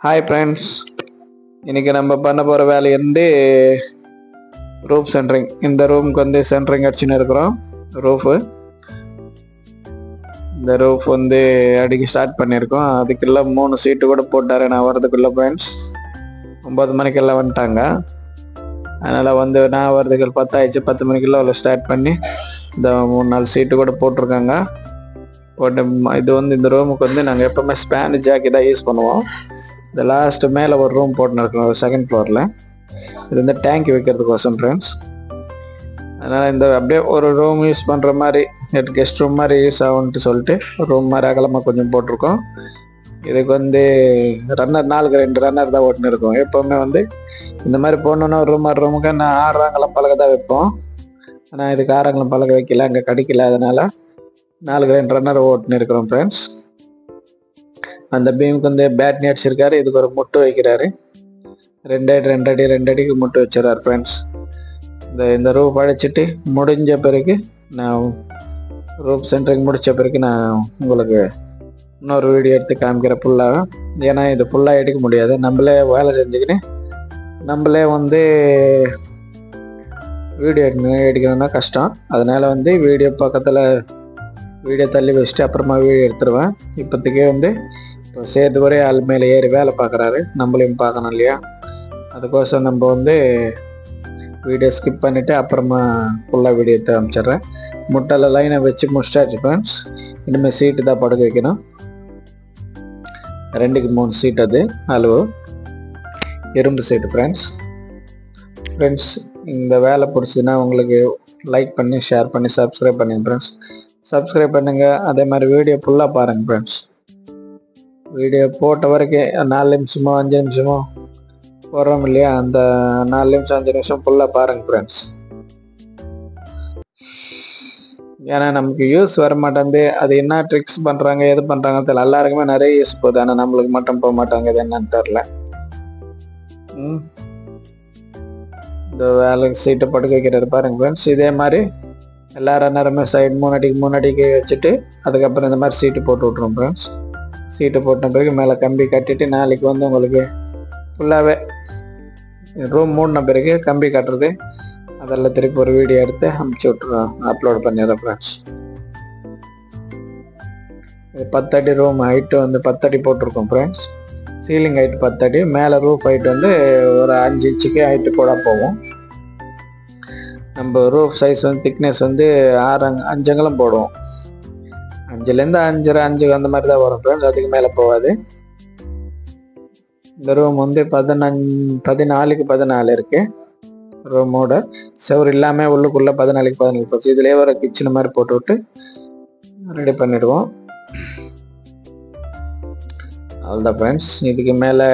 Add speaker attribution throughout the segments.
Speaker 1: Hi friends, இன்னைக்கு நம்ம பண்ண போகிற வேலை வந்து ரூஃப் சென்ட்ரிங். இந்த ரூமுக்கு வந்து சென்ட்ரிங் அடிச்சுன்னு இருக்கிறோம். இந்த ரூஃப் வந்து அடிக்க ஸ்டார்ட் பண்ணியிருக்கோம். அதுக்குள்ள 3 சீட்டு கூட போட்டாரு நான் வரதுக்குள்ள. ஃப்ரெண்ட்ஸ் 9 மணிக்கெல்லாம் வந்துட்டாங்க. அதனால் வந்து நான் வரதுக்கு 10 ஆயிடுச்சு. 10 மணிக்கெல்லாம் அவ்வளோ ஸ்டார்ட் பண்ணி இந்த 3-4 சீட்டு கூட போட்டிருக்காங்க. போட்டு இது வந்து இந்த ரூமுக்கு வந்து நாங்கள் எப்போவுமே ஸ்பேன் ஜாக்கி தான் யூஸ் பண்ணுவோம். இந்த லாஸ்ட் மேலே ஒரு ரூம் போட்டுன்னு இருக்கோம், 2nd ஃப்ளோரில். இது வந்து டேங்க் வைக்கிறதுக்கோசம் ஃப்ரெண்ட்ஸ். அதனால் இந்த அப்படியே ஒரு ரூம் யூஸ் பண்ணுற மாதிரி, கெஸ்ட் ரூம் மாதிரி யூஸ் ஆகும்ட்டு சொல்லிட்டு ரூம் மாதிரி அகலமாக கொஞ்சம் போட்டிருக்கோம். இதுக்கு வந்து ரன்னர் 4 ரன்னர் தான் ஓட்டுன்னு இருக்கோம். எப்போவுமே வந்து இந்த மாதிரி போடணுன்னா ரூமுக்கு நான் 6 அங்கலம் பலகை தான் வைப்போம். ஆனால் இதுக்கு 6 அங்கலம் பலகை வைக்கல, அங்கே கிடைக்கல. அதனால் 4 ரன்னர் ஓட்டுன்னு இருக்கிறோம் ஃப்ரெண்ட்ஸ். அந்த பீமுக்கு வந்து பேட்னி அடிச்சிருக்காரு. இதுக்கு ஒரு முட்டு வைக்கிறாரு. 2 அடிக்கு முட்டு வச்சிடறாரு ஃப்ரெண்ட்ஸ். இந்த ரூப் அடிச்சுட்டு முடிஞ்ச பிறகு நான் ரூப் சென்டரிங் முடித்த பிறகு நான் உங்களுக்கு இன்னொரு வீடியோ எடுத்து காமிக்கிறேன் ஃபுல்லாக. ஏன்னா இது ஃபுல்லாக எடுக்க முடியாது, நம்மளே வேலை செஞ்சுக்கின்னு நம்மளே வந்து வீடியோ எடுக்கணும்னா கஷ்டம். அதனால் வந்து வீடியோ தள்ளி வச்சுட்டு அப்புறமா வீடியோ எடுத்துருவேன். இப்போதைக்கே வந்து இப்போ சேர்த்து ஒரே ஆள் மேலே ஏறி வேலை பார்க்குறாரு, நம்மளையும் பார்க்கணும் இல்லையா? அதுக்கோசம் நம்ம வந்து வீடியோ ஸ்கிப் பண்ணிவிட்டு அப்புறமா ஃபுல்லாக வீடியோ எடுத்து அனுப்பிச்சிட்றேன். முட்டையில் லைனை வச்சு முடிச்சாச்சு ஃப்ரெண்ட்ஸ். இனிமேல் சீட்டு தான் படுக்க வைக்கணும். 2க்கு 3 சீட், அது அளவு இரும்பு சீட்டு ஃப்ரெண்ட்ஸ். இந்த வேலை பிடிச்சதுன்னா உங்களுக்கு லைக் பண்ணி ஷேர் பண்ணி சப்ஸ்கிரைப் பண்ணுங்க ஃப்ரெண்ட்ஸ். சப்ஸ்கிரைப் பண்ணுங்கள். அதே மாதிரி வீடியோ ஃபுல்லாக பாருங்கள் ஃப்ரெண்ட்ஸ். வீடியோ போட்ட வரைக்கும் 4 நிமிஷமோ 5 நிமிஷமோ போடுறோம் இல்லையா? அந்த 4 நிமிஷம் 5 நிமிஷம் ஃபுல்லாக பாருங்கள் ஃப்ரெண்ட்ஸ். ஏன்னா நமக்கு யூஸ் வர மாட்டேங்குது. அது என்ன ட்ரிக்ஸ் பண்ணுறாங்க, எது பண்ணுறாங்க தெரியல. எல்லாருக்குமே நிறைய யூஸ் போகுது, ஆனால் நம்மளுக்கு மட்டும் போக மாட்டாங்க. இது என்னன்னு தெரில. இந்த வேலைக்கு சீட்டை படுக்க வைக்கிறது பாருங்க ஃப்ரெண்ட்ஸ். இதே மாதிரி எல்லா ரன்னருமே சைடு 3 அடிக்கு வச்சுட்டு அதுக்கப்புறம் இந்த மாதிரி சீட்டு போட்டு விட்ருவோம் ஃப்ரெண்ட்ஸ். சீட்டு போட்ட பிறகு மேலே கம்பி கட்டிட்டு நாளைக்கு வந்து உங்களுக்கு ஃபுல்லாகவே ரூம் மூடின பிறகு கம்பி கட்டுறது அதெல்லாம் திருப்பி ஒரு வீடியோ எடுத்து அனுப்பிச்சி விட்ருவோம், அப்லோட் பண்ணிடுறேன் ஃப்ரெண்ட்ஸ். 10 அடி ரூம் ஹைட்டு வந்து 10 அடி போட்டிருக்கோம் ஃப்ரெண்ட்ஸ். சீலிங் ஹைட் 10 அடி, மேலே ரூஃப் ஹைட் வந்து ஒரு 5 இன்ச்சுக்கு ஹைட்டு கூட போகும். நம்ம ரூஃப் சைஸ் வந்து திக்னஸ் வந்து 5 அங்கலம் போடுவோம். 5லேருந்து 5 அந்த மாதிரி தான் வரும் ஃப்ரெண்ட்ஸ், அதுக்கு மேலே போகாது. இந்த ரூம் வந்து 14க்கு 14 இருக்கு. ரூமோட செவர் இல்லாமல் உள்ளுக்குள்ளே 14க்கு 14 போச்சு. இதுலேயே ஒரு கிச்சன் மாதிரி போட்டு விட்டு ரெடி பண்ணிடுவோம். அவ்வளோதான் ஃப்ரெண்ட்ஸ். இதுக்கு மேலே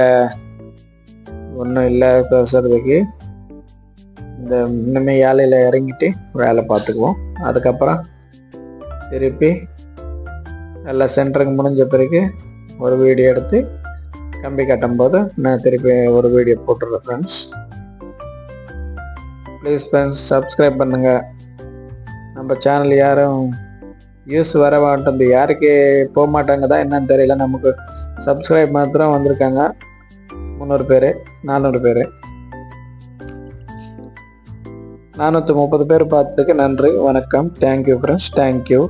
Speaker 1: ஒன்றும் இல்லை பேசுறதுக்கு. இந்த இன்னுமே ஏழையில் இறங்கிட்டு வேலை பார்த்துக்குவோம். அதுக்கப்புறம் திருப்பி எல்லாம் சென்டருக்கு முடிஞ்ச பிறகு ஒரு வீடியோ எடுத்து கம்பி கட்டும் போது நான் திருப்பி ஒரு வீடியோ போட்டுடுறேன் ஃப்ரெண்ட்ஸ். ப்ளீஸ் ஃப்ரெண்ட்ஸ் சப்ஸ்கிரைப் பண்ணுங்கள். நம்ம சேனல் யாரும் யூஸ் வர மாட்டேங்குது, யாருக்கு போக மாட்டாங்க தான் என்னன்னு தெரியல. நமக்கு சப்ஸ்கிரைப் மாத்திரம் வந்திருக்காங்க 300 பேர் 400 பேர். 430 பேர் பார்த்ததுக்கு நன்றி, வணக்கம். Thank you friends. தேங்க்யூ.